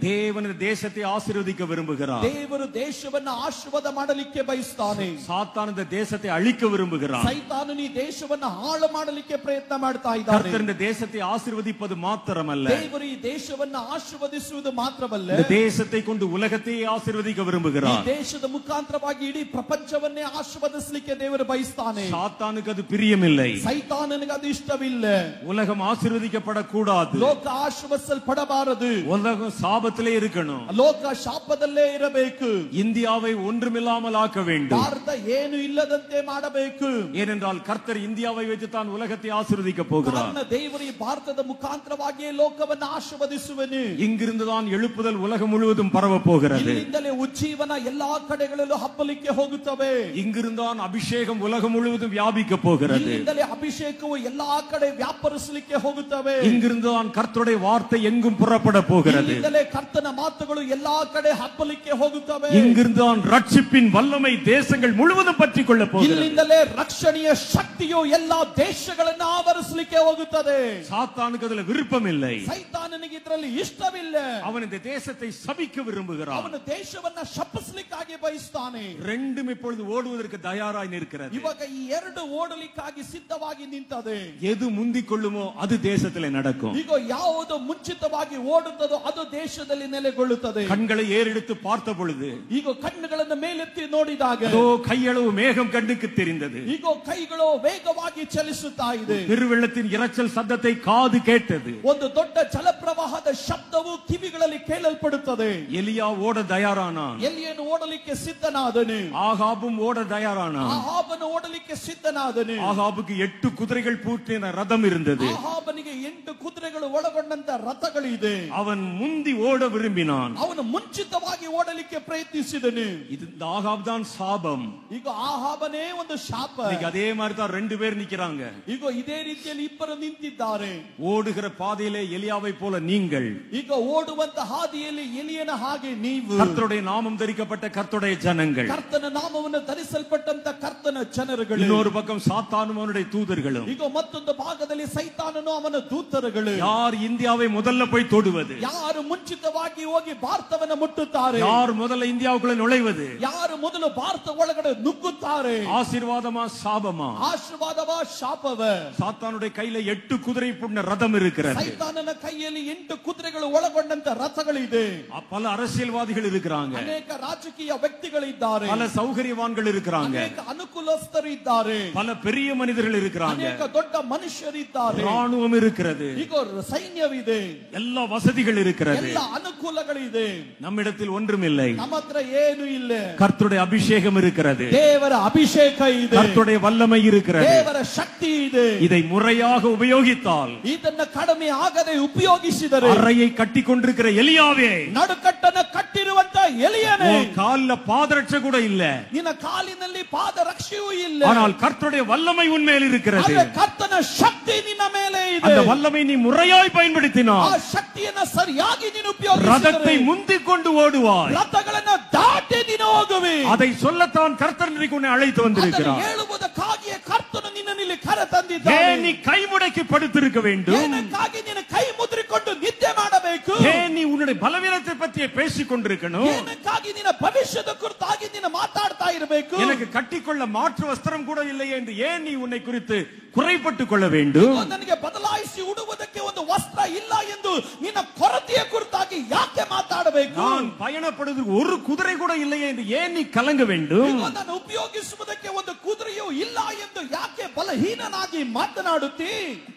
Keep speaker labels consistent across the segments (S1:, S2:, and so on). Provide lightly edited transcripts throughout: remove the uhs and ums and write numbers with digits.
S1: ದೇವನ ದೇಶத்தை ಆಶೀರ್ವದಿக்க ವಿರುಂಬುகிறார்.
S2: ದೇವರು ದೇಶವನ್ನು ಆಶೀರ್ವಾದ ಮಾಡಲಿಕ್ಕೆ ಬಯಸ್ತಾನೆ.
S1: ಸಾತಾನದ ದೇಶத்தை ಅಳಿக்க ವಿರುಂಬುகிறார்.
S2: ಸೈತಾನನು ಈ ದೇಶವನ್ನು ಹಾಳು ಮಾಡಲಿಕ್ಕೆ ಪ್ರಯತ್ನ ಮಾಡ್ತಾ ಇದ್ದಾನೆ.
S1: ಕರ್ತನ ದೇಶத்தை ಆಶೀರ್ವದಿப்பது ಮಾತ್ರமல்ல,
S2: ದೇವರು ಈ ದೇಶವನ್ನು ಆಶೀರ್ವದಿಸುವುದು ಮಾತ್ರವಲ್ಲ,
S1: இந்த தேசத்தை கொண்டு உலகத்தை ஆசீர்வதிக்க விரும்புகிறார்.
S2: ಈ ದೇಶದ ಮುಖಾಂತರವಾಗಿ ಇಡೀ ಪ್ರಪಂಚವನ್ನೇ ಆಶೀರ್ವದಿಸಲಿಕ್ಕೆ ದೇವರು ಬಯಸ್ತಾನೆ.
S1: சாத்தானுக்கு அது பிரியமில்லை.
S2: ಸೈತಾನನಿಗೆ ಅದು ಇಷ್ಟವಿಲ್ಲ.
S1: உலகம் ஆசீர்வதிக்கப்படக்கூடாது.
S2: ಲೋಕ ಆಶೀರ್ವದಿಸಲ್ಪಡಬಾರದು.
S1: உலகம் சாபத்திலே இருக்கணும்.
S2: ಲೋಕ ಶಾಪದಲ್ಲೇ ಇರಬೇಕು.
S1: இந்தியாவை ஒன்றுமில்லாமல் ஆக்க வேண்டும்.
S2: ಭಾರತ ಏನು ಇಲ್ಲದಂತೆ ಮಾಡಬೇಕು.
S1: ஏனென்றால் கர்த்தர் இந்தியாவை வைத்து தான் உலகத்தை ஆசீர்வதிக்க போகிறார்.
S2: ದೇವರು ಈ ಭಾರತದ ಮುಖಾಂತರವಾಗಿಯೇ ಲೋಕವನ್ನು ಆಶೀರ್ವದಿಸುವನು.
S1: இங்கிருந்து தான் எழுப்புதல் உலகம் முழுவதும் பரவ போகிறது.
S2: ಇಲ್ಲಿಂದಲೇ ಉಜ್ಜೀವನ ಎಲ್ಲಾ ಕಡೆಗಳಲ್ಲೂ ಹಬ್ಬಲಿಕ್ಕೆ ಹೋಗುತ್ತವೆ.
S1: இங்கிருந்து தான் அபிஷேகம் உலகம் முழுவதும் வியாபிக்க போகிறது.
S2: ಇಲ್ಲಿಂದಲೇ ಅಭಿಷೇಕವು ಎಲ್ಲಾ ಕಡೆ ವ್ಯಾಪರಿಸಲಿಕ್ಕೆ ಹೋಗುತ್ತವೆ.
S1: இங்கிருந்து தான் கர்த்தருடைய வார்த்தை எங்கும் புறப்பட போகிறது.
S2: ಇಲ್ಲಿಂದಲೇ ಕರ್ತನ ಮಾತುಗಳು ಎಲ್ಲಾ ಕಡೆ ಹಬ್ಬಲಿಕ್ಕೆ ಹೋಗುತ್ತವೆ.
S1: இங்கிருந்து தான் ரட்சிப்பின் வல்லமை தேசங்கள் முழுவதும் பற்றிக்கொள்ள போகிறது.
S2: ಇಲ್ಲಿಂದಲೇ ರಕ್ಷಣೆಯ ಶಕ್ತಿಯು ಎಲ್ಲಾ ದೇಶಗಳನ್ನು ಆವರಿಸಲಿಕ್ಕೆ ಹೋಗುತ್ತದೆ.
S1: சாத்தானுக்கு அதுல விருப்பம் இல்லை.
S2: ಸೈತಾನನಿಗೆ ಇದರಲ್ಲಿ ಇಷ್ಟವಿಲ್ಲ.
S1: அவன் இந்த தேசத்தை சபிக்க விரும்புகிறான்.
S2: ಅವನು ದೇಶವನ್ನು ಶಪಿಸಲಿಕ್ಕಾಗಿ ಬಯಸ್ತಾನೆ.
S1: ரெண்டும் இப்பொழுது ஓடுவதற்கு தயாராய் நிற்கிறது.
S2: ಇವಾಗ ಈ ಎರಡು ಓಡಲಿಕ್ಕಾಗಿ ಸಿದ್ಧವಾಗಿ ನಿಂತದೆ.
S1: எது முந்திக் கொள்ளுமோ அது தேசத்திலே நடக்கும்.
S2: ಈಗ ಯಾವುದು ಮುಂಚಿತವಾಗಿ ಓಡುತ್ತದೋ ಅದು ದೇಶದಲ್ಲಿ ನೆಲೆಗೊಳ್ಳುತ್ತದೆ.
S1: கண்களை ஏறெடுத்து பார்த்த பொழுது
S2: ಈಗ ಕಣ್ಣುಗಳನ್ನು ಮೇಲೆತ್ತಿ ನೋಡಿದಾಗ
S1: கையளவு மேகம் கண்ணுக்கு தெரிந்தது.
S2: ಈಗ ಕೈಗಳು ವೇಗವಾಗಿ ಚಲಿಸುತ್ತಾ ಇದೆ.
S1: பெருவெள்ளத்தின் இரைச்சல் சத்தத்தை காது கேட்டது.
S2: ಒಂದು ದೊಡ್ಡ ಜಲಪ್ರವಾಹದ ಶಬ್ದವು ಕಿವಿಗಳಲ್ಲಿ ಕೇಳಲ್ಪಡುತ್ತದೆ.
S1: எலியா ஓட தயாரானான்.
S2: ಎಲಿಯನು ಓಡಲಿಕ್ಕೆ ಸಿದ್ಧನಾದನು.
S1: ஆகாபும் ஓட தயாரானான்.
S2: ಆಹಾಬನು ಓಡಲಿಕ್ಕೆ ಸಿದ್ಧನಾದನು.
S1: ஆகாபுக்கு 8 குதிரைகள் பூட்டின ரதம் இருந்தது.
S2: ಆಹಾಬನಿಗೆ 8 ಕುದುರೆಗಳು ಒಳಗೊಂಡಂತ ರಥಗಳಿದೆ.
S1: அவன் முந்தி ஓட விரும்பினான்.
S2: ಅವನು ಮುಂಚಿತವಾಗಿ ಓಡಲಿಕ್ಕೆ ಪ್ರಯತ್ನಿಸಿದನು.
S1: இந்த ஆகாப் தான் சாபம்.
S2: ಈಗ ಆಹಾಬನೇ ಒಂದು ಶಾಪ.
S1: ಈಗ அதே மாதிரி தான் ரெண்டு பேர் நிக்கிறாங்க.
S2: ಈಗ ಇದೇ ರೀತಿಯಲ್ಲಿ ಇಬ್ಬರು ನಿಂತಿದ್ದಾರೆ.
S1: ஓடுகிற பாதையிலே எலியாவை போல நீங்கள்,
S2: ಈಗ ಓಡುವಂತ ಹಾದಿಯಲ್ಲಿ ಎಲಿಯನ ಹಾಗೆ ನೀವು,
S1: கர்த்தருடைய நாமம் தரிக்கப்பட்ட கர்த்தருடைய ஜனங்கள்,
S2: ಕರ್ತನ ನಾಮವನ್ನು ಧರಿಸಲ್ಪಟ್ಟಂತ ಕರ್ತನ ಜನರುಗಳು.
S1: இன்னொரு பக்கம் சாத்தானும் அவனுடைய தூதர்களும்.
S2: ಈಗ ಮತ್ತೊಂದು ಭಾಗದಲ್ಲಿ ಸೈತಾನನು ಅವನ ದೂತರುಗಳು.
S1: யார் இந்தியாவை முதல்ல போய் தொடுவது?
S2: ಯಾರು ಮುಂಚಿತವಾಗಿ ಹೋಗಿ ಭಾರತವನ್ನು ಮುಟ್ಟುತ್ತಾರೆ?
S1: யார் முதல்ல இந்தியாவுக்குள்ள நுழைவது?
S2: ಯಾರು ಮೊದಲು ಭಾರತ ಒಳಗಡೆ ನುಗ್ಗುತ್ತಾರೆ?
S1: ஆசீர்வாதமா சாபமா?
S2: ಆಶೀರ್ವಾದವ ಶಾಪವ?
S1: சாத்தானுடைய கையில 8 குதிரை புண்ண ரதம் இருக்கிறது.
S2: ಸೈತಾನನ ಕೈಯಲ್ಲಿ 8 ಕುದುರೆಗಳು ಒಳಗೊಂಡಂತ ರಥಗಳಿದೆ.
S1: பல அரசியல்வாதிகள் இருக்கிறாங்க.
S2: ಅನೇಕ ರಾಜಕೀಯ ವ್ಯಕ್ತಿಗಳಿದ್ದಾರೆ.
S1: பல சௌகரியவான்கள் இருக்கிறாங்க.
S2: ಅನೇಕ ಅನುಕೂಲಸ್ಥರು ಇದ್ದಾರೆ.
S1: பல பெரிய மனிதர்கள் இருக்கிறாங்க.
S2: ಅನೇಕ ದೊಡ್ಡ ಮನುಷ್ಯರಿದ್ದಾರೆ.
S1: ராணுவம் இருக்கிறது.
S2: ಈಗ ಸೈನ್ಯವಿದೆ.
S1: எல்லா வசதிகள் இருக்கிறது.
S2: ಎಲ್ಲ ಅನುಕೂಲಗಳಿದೆ.
S1: நம்மிடத்தில் ஒன்றுமில்லை.
S2: ನಮ್ಮ ಹತ್ರ ಏನು ಇಲ್ಲ.
S1: கர்த்தருடைய அபிஷேகம் இருக்கிறது.
S2: ದೇವರ ಅಭಿಷೇಕ ಇದೆ.
S1: கர்த்தருடைய வல்லமை இருக்கிறது.
S2: ದೇವರ ಶಕ್ತಿ ಇದೆ.
S1: இதை முறையாக உபயோகித்தால்,
S2: ಇದನ್ನ ಕಡಿಮೆ ಆಗದೆ ಉಪಯೋಗಿಸಿದರೆ,
S1: அறையை கட்டி கொண்டிருக்கிற எலியாவே,
S2: ನಡುಕಟ್ಟನ್ನು ಕಟ್ಟಿರುವಂತ ಎಲಿಯನೇ,
S1: கால்ல பாதரட்சை கூட இல்ல,
S2: ನಿನ್ನ ಕಾಲಿನಲ್ಲಿ ಪಾದರಕ್ಷೆಯೂ ಇಲ್ಲ,
S1: ஆனால் கர்த்தருடைய வல்லமை உன்மேல் இருக்கிறது.
S2: ಕರ್ತನ ಶಕ್ತಿ ನಿನ್ನ ಮೇಲೆ ಇದೆ.
S1: அந்த வல்லமை நீ முறையாய் பயன்படுத்தினால்
S2: ಆ ಶಕ್ತಿಯನ್ನು ಸರಿಯಾಗಿ ನೀನು ಉಪಯೋಗಿಸಿದರೆ
S1: ரதத்தை முந்திக் கொண்டு ஓடுவாய்.
S2: ರಥಗಳನ್ನು ದಾಟಿ ನೀನು ಹೋಗುವೆ.
S1: அதை சொல்லத்தான் கர்த்தர் இன்றைக்கு உன்னை அழைத்து வந்திருக்கிறார்.
S2: ಹೇಳುವುದಕ್ಕಾಗಿಯೇ ಕರ್ತನು ನಿನ್ನನ್ನು ಕರೆ ತಂದಿದ್ದಾನೆ.
S1: ஏன் நீ கைமுடக்கி படுத்திருக்க வேண்டும்?
S2: ಏನಕ್ಕಾಗಿ ನೀನು ಕೈ ಮುದ್ರಿಕೊಂಡು ನಿದ್ದೆ ಮಾಡಬೇಕು?
S1: ஏன் நீ உன்னுடைய பலவீனத்தை பற்றி பேசிக் கொண்டிருக்கணும்?
S2: ಏನಕ್ಕಾಗಿ ನಿನ್ನ ಭವಿಷ್ಯದ ಕುರಿತಾಗಿ ನೀನು ಮಾತಾಡ್ತಾ ಇರಬೇಕು?
S1: எனக்கு கட்டிக்கொள்ள மாற்று வஸ்திரம் கூட இல்லையே என்று ஏன் நீ உன்னை குறித்து குறைப்பட்டுக் கொள்ள வேண்டும்?
S2: ನನಗೆ ಬದಲಾಯಿಸಿ ಉಡುವುದಕ್ಕೆ ಒಂದು ವಸ್ತ್ರ ಇಲ್ಲ ಎಂದು ನಿನ್ನ ಕೊರತೆಯ ಕುರಿತಾಗಿ ಯಾಕೆ ಮಾತಾಡಬೇಕು?
S1: நான் பயணப்படுவதற்கு ஒரு குதிரை கூட இல்லையே என்று ஏன் நீ கலங்க வேண்டும்?
S2: ನಾನು ಉಪಯೋಗಿಸುವುದಕ್ಕೆ ಒಂದು ಕುದುರೆಯೂ ಇಲ್ಲ ಎಂದು ಯಾಕೆ ಬಲಹೀನನಾಗಿ ಮಾತನಾಡುತ್ತಿ?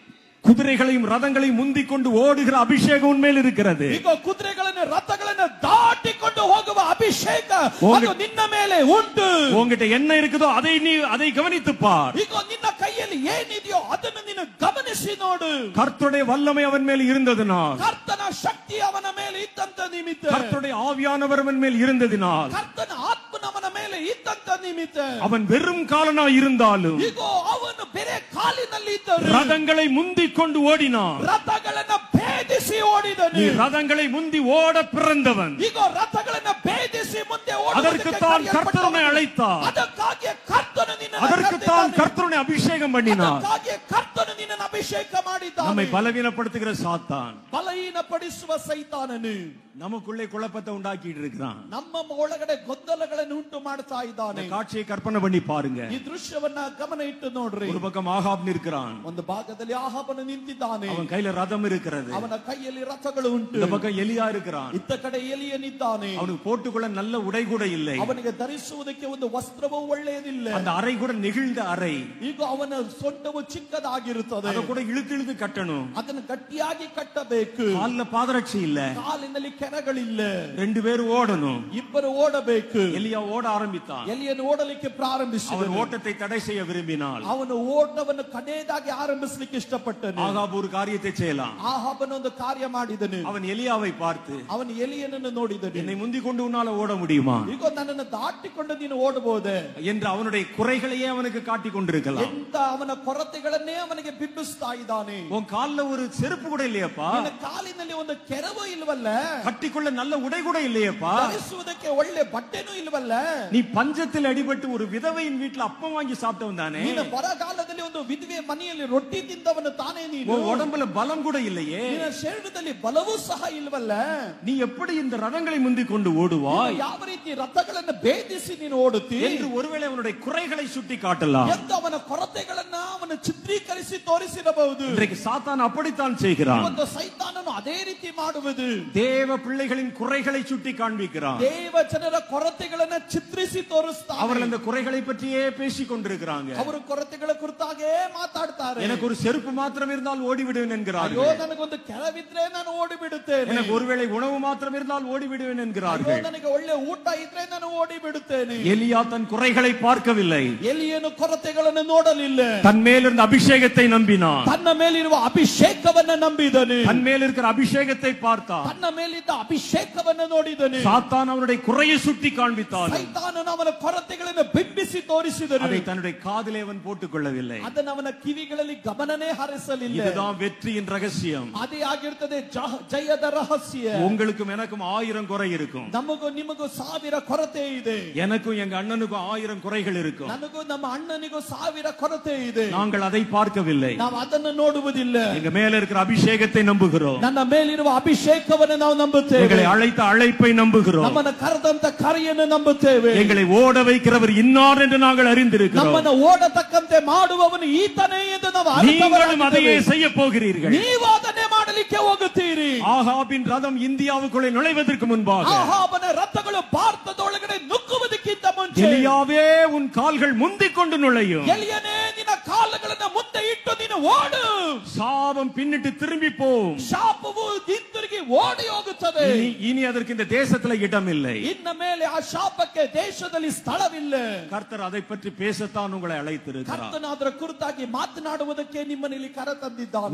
S1: குதிரைகளையும் ரதங்களையும் முந்திக் கொண்டு ஓடுகிற அபிஷேகம் உன்மேல் இருக்கிறது.
S2: ಈಗ ಕುದುರೆಗಳನ್ನು ರಥಗಳನ್ನು ದಾಟಿಕೊಂಡು ಹೋಗುವ ಅಭಿಷೇಕ ಅದು ನಿನ್ನ ಮೇಲೆ ಉಂಟು.
S1: உன்கிட்ட என்ன இருக்குதோ அதை கவனித்து பார்.
S2: ಈಗ ನಿನ್ನ ಕೈಯಲ್ಲಿ ಏನಿದೆಯೋ ಅದನ್ನು ನೀನು ಗಮನಿಸಿ ನೋಡು.
S1: கர்த்தருடைய வல்லமை அவன் மேல் இருந்ததினால்,
S2: ಕರ್ತನ ಶಕ್ತಿ ಅವನ ಮೇಲೆ ಇದ್ದಂತ ನಿಮಿತ್ತ,
S1: கர்த்தருடைய ஆவியானவர் அவன் மேல் இருந்ததினால்,
S2: ಕರ್ತನ ಆತ್ಮನ ಅವನ ಮೇಲೆ ಇದ್ದಂತ ನಿಮಿತ್ತ,
S1: அவன் வெறும் காலனாய் இருந்தாலும்
S2: ಈಗ ಅವನು ಬೇರೆ ಕಾಲಿನಲ್ಲಿ ಇದ್ದರು.
S1: ரதங்களை முந்திக் கொண்டு ஓடினான்.
S2: ರಥಗಳನ್ನು ಭೇದಿಸಿ ಓಡಿದನು.
S1: நீ ரதங்களை முந்தி ஓட பிறந்தவன்.
S2: ಈಗ ರಥಗಳನ್ನು ಭೇದಿಸಿ ಮುಂದೆ
S1: அதற்குத்தான் கர்த்தர் உன்னை அழைத்தார்.
S2: ಅದಕ್ಕಾಗಿ ಕರ್ತನು ನಿನ್ನನ್ನು
S1: அதற்குத்தான் தான் கர்த்தருடைய அபிஷேகம் பண்ணினார்.
S2: ಅದಕ್ಕಾಗಿ ಕರ್ತನು ನಿನ್ನನ್ನು ಅಭಿಷೇಕ ಮಾಡಿದ್ದಾನೆ.
S1: நம்மை பலவீனப்படுத்துகிற சாத்தான்,
S2: ಬಲಹೀನಪಡಿಸುವ ಸೈತಾನನು
S1: நமக்குள்ளே குழப்பத்தை உண்டாக்கிட்டு இருக்கிறான்.
S2: ನಮ್ಮ ಒಳಗಡೆ ಗೊಂದಲಗಳನ್ನು ಉಂಟು ಮಾಡ್ತಾ ಇದ್ದಾನೆ.
S1: காட்சியை கற்பனை பண்ணி பாருங்க.
S2: ಈ ದೃಶ್ಯವನ್ನ ಗಮನ ಇಟ್ಟು ನೋಡ್ರಿ.
S1: ஒரு பக்கம் ஆகாப் நிற்கிறான்,
S2: ಒಂದು ಭಾಗದಲ್ಲಿ ಆಹಾಬನು ನಿಂತಿದ್ದಾನೆ.
S1: அவன் கையில ரதம் இருக்கிறது.
S2: ಅವನ ಕೈಯಲ್ಲಿ ರಥಗಳು ಉಂಟು.
S1: இந்த பக்கம் எலியா இருக்கிறான்,
S2: ಇತ್ತ ಕಡೆ ಎಲಿಯನಿದ್ದಾನೆ.
S1: அவனுக்கு போட்டுக்கொள்ள நல்ல உடை கூட இல்லை.
S2: ಅವನಿಗೆ ಧರಿಸುವುದಕ್ಕೆ ಒಂದು ವಸ್ತ್ರವೂ ಒಳ್ಳೆಯದಿಲ್ಲ.
S1: அந்த அறை கூட நெகிழ்ந்த அறை.
S2: ಈಗ ಅವನ ಸೊಂಟವು ಚಿಕ್ಕದಾಗಿರುತ್ತದೆ.
S1: அதை கூட இழுத்து கட்டணும்.
S2: ಅದನ್ನು ಗಟ್ಟಿಯಾಗಿ ಕಟ್ಟಬೇಕು.
S1: கால்ல பாதரட்சி இல்ல,
S2: ಕಾಲಿನಲ್ಲಿ ಕೆರಗಳಿಲ್ಲ.
S1: ரெண்டு பேரும் ஓடணும்.
S2: ಇಬ್ಬರು ಓಡಬೇಕು.
S1: எலியா ஓட ஆரம்பித்தான்.
S2: ಎಲಿಯನು ಓಡಲಿಕ್ಕೆ ಪ್ರಾರಂಭಿಸಿದನು.
S1: அவன் ஓட்டத்தை தடை செய்ய விரும்பினாள்.
S2: ಅವನು ಓಟವನ್ನು ಕಡೆಯದಾಗಿ ಆರಂಭಿಸಲಿಕ್ಕೆ ಇಷ್ಟಪಟ್ಟನು.
S1: ஆகாப் ஒரு காரியத்தை செய்யலாம்.
S2: ಆಹಾಬನು ಒಂದು ಕಾರ್ಯ ಮಾಡಿದನು.
S1: அவன் எலியாவை பார்த்து,
S2: ಅವನು ಎಲಿಯನನ್ನು ನೋಡಿದನು.
S1: என்னை முந்திக் கொண்டு உன்னால ஓட முடியுமா
S2: ಈಗ ನನ್ನನ್ನು ದಾಟಿಕೊಂಡು ನೀನು ಓಡಬಹುದೇ
S1: என்று அவனுடைய குறைகளையே அவனுக்கு காட்டிக் கொண்டிருக்கலாம்.
S2: ಎಂತ ಅವನ ಕೊರತೆಗಳನ್ನೇ ಅವನಿಗೆ ಬಿಂಬಿಸ್ತಾ ಇದ್ದಾನೆ.
S1: உன் கால்ல ஒரு செருப்பு கூட இல்லையப்பா,
S2: ನಿನ್ನ ಕಾಲಿನಲ್ಲಿ ಒಂದು ಕೆರವೂ ಇಲ್ವಲ್ಲ,
S1: கட்டிக்கொள்ள நல்ல உடை கூட இல்லையப்பா,
S2: ಧರಿಸುವುದಕ್ಕೆ ಒಳ್ಳೆ ಬಟ್ಟೆನೂ ಇಲ್ವಲ್ಲ,
S1: நீ பஞ்சத்தில் அடிபட்டு ஒரு விதவையின் வீட்டுல அப்பம் வாங்கி சாப்பிட்டவன் தானே,
S2: ನೀನು ಬರಗಾಲದಲ್ಲಿ ಒಂದು ವಿಧವೆ ಮನೆಯಲ್ಲಿ ರೊಟ್ಟಿ ತಿಂದವನು ತಾನೇ ನೀನು,
S1: உன் உடம்புல பலம் கூட இல்லையே,
S2: ನಿನ್ನ ಶರೀರದಲ್ಲಿ ಬಲವೂ ಸಹ ಇಲ್ವಲ್ಲ,
S1: நீ எப்படி இந்த ரதங்களை முந்திக் கொண்டு ஓடுவாய்,
S2: ಯಾವ ರೀತಿ ರಥಗಳನ್ನು ಭೇದಿಸಿ ನೀನು ಓಡುತ್ತಿ
S1: என்று ஒருவேளை அவனுடைய குறைகளை சுட்டி காட்டலாம்.
S2: ಎಂದು ಅವನ ಕೊರತೆಗಳನ್ನ ಅವನು ಚಿತ್ರೀಕರಿಸಿ ತೋರಿಸಿರಬಹುದು.
S1: இன்றைக்கு சாத்தான் அப்படித்தான் செய்கிறான்.
S2: ಒಂದು ಸೈತಾನನು ಅದೇ ರೀತಿ ಮಾಡುವುದು.
S1: தேவ பிள்ளைகளின் குறைகளை சுட்டி காண்பிக்கிறான்.
S2: ದೇವ ಜನರ ಕೊರತೆಗಳನ್ನ ಚಿತ್ರಿಸಿ ತೋರಿಸ್ತಾನೆ.
S1: அவர்கள் அந்த குறைகளை பற்றியே பேசிக் கொண்டிருக்கிறாங்க.
S2: ಅವರು ಕೊರತೆಗಳ ಕುರಿತಾಗೇ ಮಾತಾಡ್ತಾರೆ.
S1: எனக்கு ஒரு செருப்பு மாத்திரம் இருந்தால் ஓடிவிடுவேன் என்கிறார்கள்.
S2: ಅಯ್ಯೋ ನನಗೊಂದು ಕೆಳವಿದ್ರೆ ನಾನು ಓಡಿ ಬಿಡುತ್ತೇನೆ.
S1: எனக்கு ஒருவேளை உணவு மாத்திரம் இருந்தால் ஓடிவிடுவேன் என்கிறார்கள்.
S2: ಅಯ್ಯೋ ನನಗೆ ಒಳ್ಳೆ ಊಟ ಇದ್ರೆ ನಾನು ಓಡಿ ಬಿಡುತ್ತೇನೆ.
S1: எலியா தன் குறைகளை பார்க்கவில்லை.
S2: ಎಲಿಯನು ಕೊರತೆಗಳನ್ನು ನೋಡಲಿಲ್ಲ.
S1: தன் மேல் இருந்த அபிஷேகத்தை நம்பினான்.
S2: ತನ್ನ ಮೇಲಿರುವ ಅಭಿಷೇಕವನ್ನ ನಂಬಿದನು.
S1: தன் மேல் இருக்கிற அபிஷேகத்தை பார்த்தான்.
S2: ತನ್ನ ಮೇಲಿದ್ದ ಅಭಿಷೇಕವನ್ನ ನೋಡಿದನು.
S1: சாத்தான் அவனுடைய குறையை சுட்டி காண்பித்தான்.
S2: ಸೈತಾನನು ಅವನ ಕೊರತೆಗಳನ್ನು ಬಿಂಬಿಸಿ ತೋರಿಸಿದನು.
S1: அதை தன்னுடைய காதிலே அவன் போட்டுக் கொள்ளவில்லை.
S2: ಅದನ್ನು ಅವನ ಕಿವಿಗಳಲ್ಲಿ ಗಮನನೇ ಹರಿಸಲಿಲ್ಲ.
S1: இதுதான் வெற்றியின் ரகசியம்.
S2: ಅದೇ ಆಗಿರ್ತದೆ ಜಯದ ರಹಸ್ಯ.
S1: உங்களுக்கும் எனக்கும் 1000 குறை இருக்கும்.
S2: ನಮಗೂ ನಿಮಗೂ 1000 ಕೊರತೆ ಇದೆ.
S1: எனக்கும் எங்க அண்ணனுக்கும் 1000 குறைகள் இருக்கும்.
S2: ನನಗೂ ನಮ್ಮ ಅಣ್ಣನಿಗೂ 1000 ಕೊರತೆ ಇದೆ.
S1: நாங்கள் அதை பார்க்கவில்லை.
S2: ನಾವು ಅದನ್ನು ನೋಡುವುದಿಲ್ಲ.
S1: எங்க மேல இருக்கிற அபிஷேகத்தை நம்புகிறோம்.
S2: ನನ್ನ ಮೇಲಿರುವ ಅಭಿಷೇಕವನ್ನು ನಾವು ನಂಬುತ್ತೇವೆ.
S1: எங்களை அழைத்த அழைப்பை நம்புகிறோம்.
S2: ನಮ್ಮನ್ನು ಕರೆದಂತ ಕರೆಯನ್ನು ನಂಬುತ್ತೇವೆ.
S1: எங்களை ஓட வைக்கிறவர் இன்னார் என்று நாங்கள் அறிந்திருக்கிறோம்.
S2: ನಮ್ಮನ್ನು ಓಡತಕ್ಕಂತೆ ಮಾಡುವವನು ಈತನೇ ಎಂದು ನಾವು
S1: நீங்களும் அதையே செய்ய போகிறீர்கள்.
S2: ನೀವು ಅದನ್ನೇ ಮಾಡಲಿಕ್ಕೆ ಹೋಗುತ್ತೀರಿ.
S1: ஆகாபின் ரதம் இந்தியாவுக்குள்ளே நுழைவதற்கு முன்பாக
S2: ಆಹಾಬನ ರಥಗಳು ಭಾರತದೊಳಗಡೆ ನುಗ್ಗುವುದಕ್ಕಿಂತ ಮುಂಚೆ
S1: எலியாவே உன் கால்கள் முந்திக் கொண்டு நுழையும்.
S2: ಎಲಿಯನೇ ನಿನ್ನ ಕಾಲುಗಳನ್ನು ಮುಂದೆ ಇಟ್ಟು ನೀನು ಓಡು.
S1: சாபம் பின்னிட்டு திரும்பி போம்.
S2: ಶಾಪವು ಹಿಂತಿರುಗಿ ಓಡಿ ಹೋಗುತ್ತದೆ.
S1: இனி அதற்கு இந்த தேசத்துல இடம் இல்லை.
S2: ಇನ್ನ ಮೇಲೆ ಆ ಶಾಪಕ್ಕೆ ದೇಶದಲ್ಲಿ ಸ್ಥಳವಿಲ್ಲ.
S1: கர்த்தர் அதை பற்றி பேசத்தான் உங்களை அழைத்திருக்கிறார்.
S2: ಕರ್ತನು ಅದರ ಕುರಿತಾಗಿ ಮಾತನಾಡುವುದಕ್ಕೆ ನಿಮ್ಮನ್ನು ಇಲ್ಲಿ ಕರೆತಂದಿದ್ದಾನೆ.